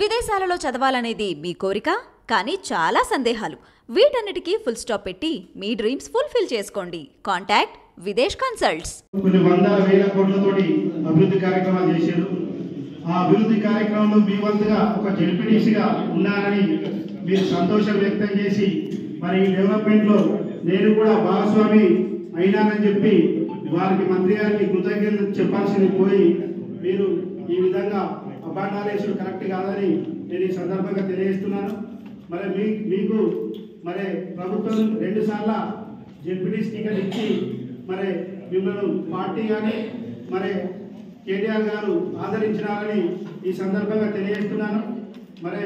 విదేశాలలో చదవాలనేది మీ కోరిక, కానీ చాలా సందేహాలు. వీటన్నిటికీ ఫుల్ స్టాప్ పెట్టి మీ డ్రీమ్స్ ఫుల్ఫిల్ చేసుకోండి. Contact Videsh consults. కొన్ని వందల వేల కోట్లతోటి అభివృద్ధి కార్యక్రమాలు చేశారు. ఆ అభివృద్ధి కార్యక్రమంలో మీ వంతుగా ఒక జడ్పీటీసీగా ఉన్నారని మీరు సంతోషం వ్యక్తం చేసి మరి ఈ డెవలప్మెంట్లో నేను కూడా భాగస్వామి అయినానని చెప్పి వారికి మంత్రి గారికి కృతజ్ఞతలు చెప్పాల్సింది పోయి మీరు ఈ విధంగా అభాండాలేసుడు కరెక్ట్ కాదని నేను ఈ సందర్భంగా తెలియజేస్తున్నాను. మరి మీకు మరి ప్రభుత్వం 2 సార్లు జడ్పీటీసీ టికెట్ ఇచ్చి మరి మిమ్మల్ని పార్టీ కానీ మరి కేటీఆర్ గారు ఆదరించినారని ఈ సందర్భంగా తెలియజేస్తున్నాను. మరి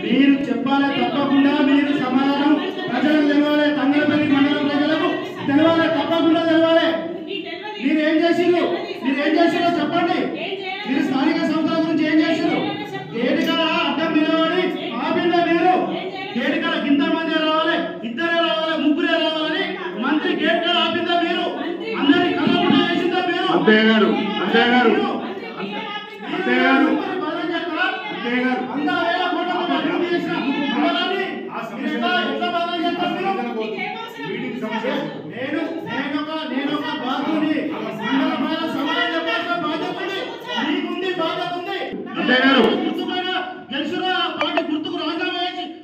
మీరు చెప్పాలి, తప్పకుండా మీరు సమాధానం ప్రజలకు తెలవాలి, తంగలపల్లి మండలం ప్రజలకు తెలవాలి, తప్పకుండా తెలవాలి. మీరు ఏం చేసిండ్రు చెప్పండి. మీరు స్థానిక సంస్థల గురించి ఏం చేసిండ్రు? గేటుకల అడ్డం నిలబడి ఆపిల్ల మీరు గేటుకల కింద మంది రావాలి, 2 రావాలి, 3 రావాలని మంత్రి గేటుకల ఆపిందా మీరు? అందరి కలపడ చేసిందా మీరు? అంతే గారు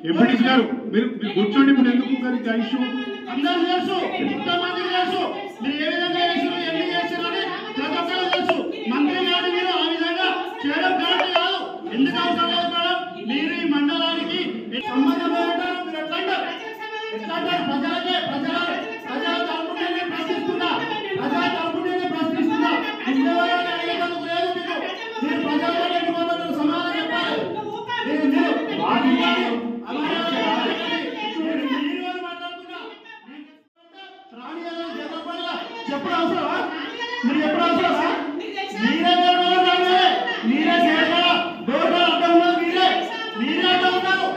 ఎంపీటీసీ గారు మీరు కూర్చోండి. ఇప్పుడు ఎందుకు ఇష్యూ అందరూ తెలుసు, ఎంతమంది తెలుసు, మీరు ఏ విధంగా చేసారు, ఎన్ని చేశారని ప్రతి ఒక్కరు తెలుసు. మంత్రి గారు మీరు ఆ విధంగా చేయడం కరెక్ట్ కాదు. ఎందుకు అవసరం లేదు మేడం? మీరు ఈ మండలానికి సంబంధం ఏమంటారు? మీరు ఎట్లా అంటారు? ప్రజల తరపునే ప్రశ్నిస్తున్నా ఇంకెవరైనా అడిగేందుకు లేదు. మీరు ప్రజలతో సమాధానం చెప్పాలి. ఎప్పుడు అవసరమా? మీరు ఎప్పుడు అవసరమా? మీరే అడ్డం ఉన్నారు, మీరే అడ్డం ఉన్నారు,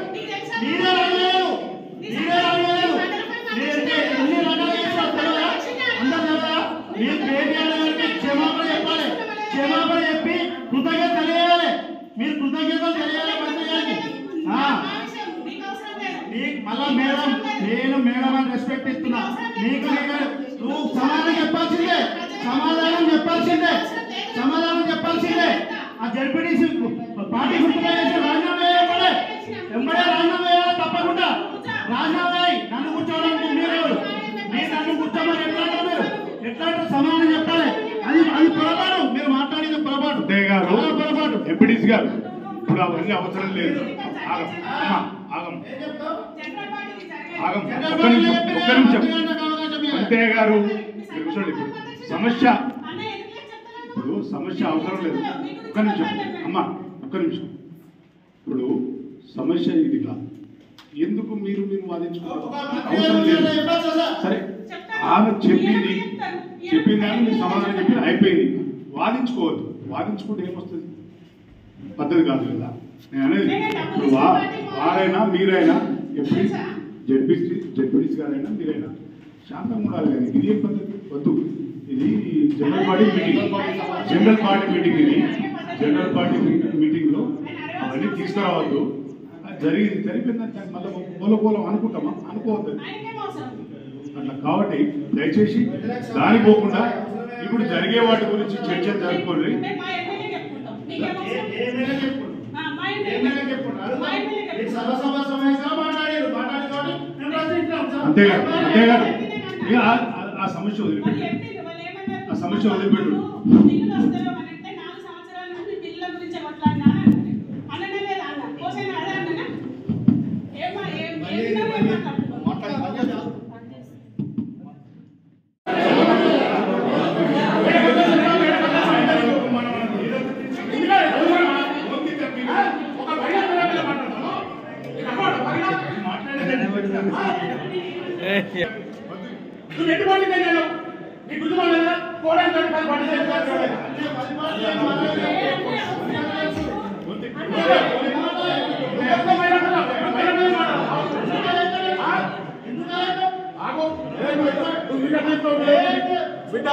మీరే రాలేదు. మీరైతే ఎన్ని రకాలు చేస్తారు తెలియదా? అందరు తెలియదా? మీరు కేటీఆర్ గారికి క్షమాపణ చెప్పాలి. క్షమాపణ చెప్పి కృతజ్ఞత తెలియాలి. మీరు కృతజ్ఞతలు తెలియాలి మంత్రి గారికి. మళ్ళా నేను మేడం అని రెస్పెక్ట్ ఇస్తున్నా. నీకు నువ్వు సమాధానం చెప్పాల్సిందే. ఆ జడ్పీటీసీ పార్టీ గుర్తుగా చేసి రాజీనామా వేయాలి. తప్పకుండా రాజీనామా వేయి. నన్ను కూర్చోవడానికి మీరు నన్ను కూర్చోమని ఎట్లా సమాధానం చెప్పాలి. అది పొరపాటు. మీరు మాట్లాడేది పొరపాటు. ఎంపీటీసీ గారు ఇప్పుడు అవన్నీ అవసరం లేదు. ఒక్క నిమిషం అంతే గారు కూర్చోండి. ఇప్పుడు సమస్య అవసరం లేదు. ఒక్క నిమిషం ఒక్క నిమిషం. ఇప్పుడు సమస్య ఇది కాదు. ఎందుకు మీరు వాదించుకోవాలి? అవసరం లేదు. సరే, ఆమె చెప్పింది అని మీరు సమాధానం చెప్పి అయిపోయింది. వాదించుకోవద్దు. వాదించుకుంటే ఏమొస్తుంది? పద్ధతి కాదు కదా నేను అనేది. ఇప్పుడు వారైనా మీరైనా ఎప్పుడు జడ్పీటీసీ గారైనా మీరైనా శాంతంగా ఉండాలి. కానీ ఇది ఏం పద్ధతి? వద్దు. ఇది జనరల్ పార్టీ మీటింగ్లో అవన్నీ తీసుకురావద్దు. జరిగిపోయిందంటే మళ్ళీ పోలం అనుకుంటామా? అనుకోవద్దు అట్లా. కాబట్టి దయచేసి దాని పోకుండా ఇప్పుడు జరిగే వాటి గురించి చర్చ జరుపుకోండి. అంతేగాదు ఆ సమస్య వదిలిపెట్టు. బిడ్డ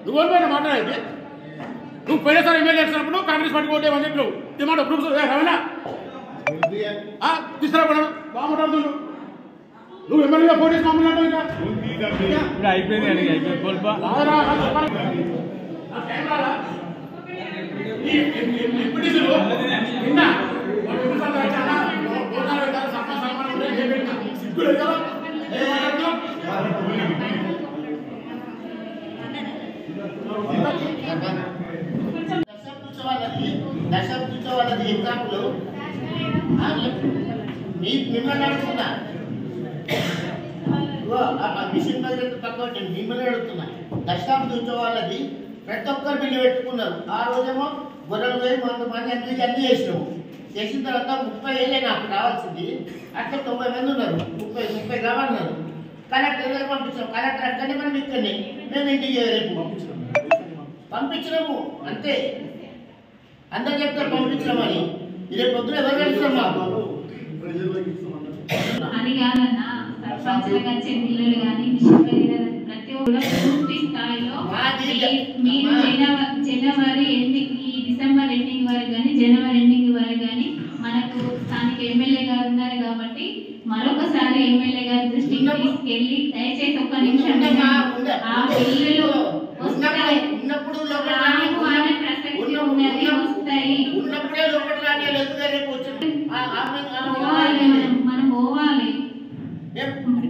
నువ్వు ఓడిపోయిన మాట్లాడేది నువ్వు పోయినసారి ఎమ్మెల్యే చేసినప్పుడు కాంగ్రెస్ పార్టీ ఓటేమని చెప్పి నువ్వు డిమాండ్ ప్రూఫ్స్ రమేనా తీసుకురాబడ్డాడు బాగా మాట్లాడుతుండు నువ్వు ఎమ్మెల్యేగా పోటీ చేసి మమ్మల్ని అంటావు ఇంకా అయిపోయింది దశాబ్దోత్సవాలది ఎగ్జాంపుల్ మిమ్మల్ని అడుగుతున్నా మిషన్ బడ్జెట్ తక్కువ మిమ్మల్ని అడుగుతున్నా దశాబ్దోత్సవాలది ప్రతి ఒక్కరు బిల్లు పెట్టుకున్నారు ఆ రోజేమో గొర్రెలు పోయి కొంతమంది అన్ని చేసినాము చేసిన తర్వాత 30 ఏళ్ళే నాకు రావాల్సింది అట్లా 90 మంది ఉన్నారు 30 రావాలన్నారు కలెక్టర్ దగ్గర పంపించాము కలెక్టర్ అక్కడనే మనం ఇక్కడనే మేము ఇంటికి రేపు పంపించినాము అంతే అందరు చెప్తారు పంపించినామని రేపు పొద్దున ఎవరు వెళ్తాం మాకు అని కాదన్నా సర్పంచులకు వచ్చే బిల్లులు కానీ ప్రతి ఒక్క పూర్తి స్థాయిలో మీరు జనవరి ఎండింగ్ ఈ డిసెంబర్ ఎండింగ్ వరకు కానీ జనవరి ఎండింగ్ వరకు కానీ మనకు స్థానిక ఎమ్మెల్యే గారు ఉన్నారు కాబట్టి మరొకసారి ఎమ్మెల్యే గారి దృష్టికి తీసుకెళ్ళి దయచేసి ఒక్క నిమిషం ఆ బిల్లులు వస్తాయి ప్రసక్తి ఉన్నది వస్తాయి మనం పోవాలి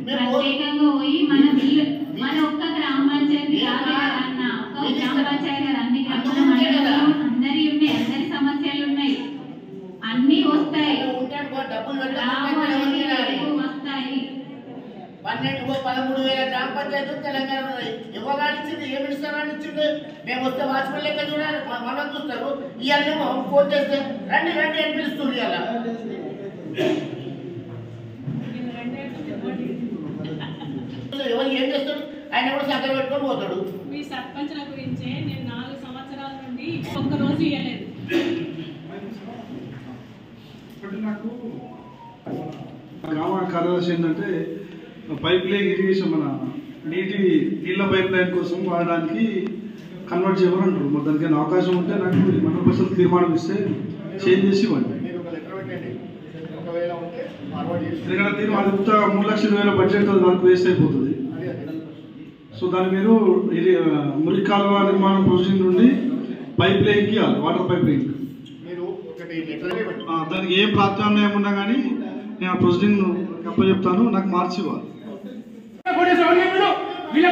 ప్రత్యేకంగా పోయి మన ఒక్క గ్రామ పంచాయతీ కాదు అన్న ఒక్క గ్రామ పంచాయతీ కాదు అన్ని గ్రామాల మండలంలో అందరి ఉన్నాయి అందరి సమస్యలు ఉన్నాయి అన్ని వస్తాయి వస్తాయి 12-13 వేల గ్రామ పంచాయతీలు తెలంగాణ ఇవ్వగానిచ్చింది ఏమి ఇస్తారని ఇచ్చింది మేము వస్తే వాచ్మెన్ లెక్క చూడాలి మనం చూస్తారు ఇవన్నీ ఫోన్ చేస్తే రండి రండి అని పిలుస్తుంది ఇలా ఎవరు ఏం చేస్తాడు ఆయన కూడా సంకర పెట్టుకొని పోతాడు మీ సర్పంచ్ల గురించే నేను 4 సంవత్సరాల నుండి ఒక్క రోజు ఇవ్వలేదు నాకు గ్రామ కార్యదర్శి ఏంటంటే పైప్ లైన్ ఇరిగేషన్ మన నీళ్ళ పైప్ లైన్ కోసం వాడడానికి కన్వర్ట్ చేయమని అంటారు మరి దానికి అవకాశం ఉంటే నాకు మండల పరిషత్ తీర్మానం ఇస్తే చేంజ్ చేసి ఇవ్వండి ఎందుకంటే తీర్మానం 3,20,000 బడ్జెట్ దానికి వేస్ట్ అయిపోతుంది సో దాన్ని మీరు మురికి కాలువ నిర్మాణం ప్రొసీజర్ నుండి పైప్ లైన్కి ఇవ్వాలి వాటర్ పైప్ లైన్ దానికి ఏం ప్రాధాన్యం ఉన్నా కానీ నేను ఆ ప్రొసీడింగ్ చెప్తాను నాకు మార్చి ఇవ్వాలి వీళ్ళ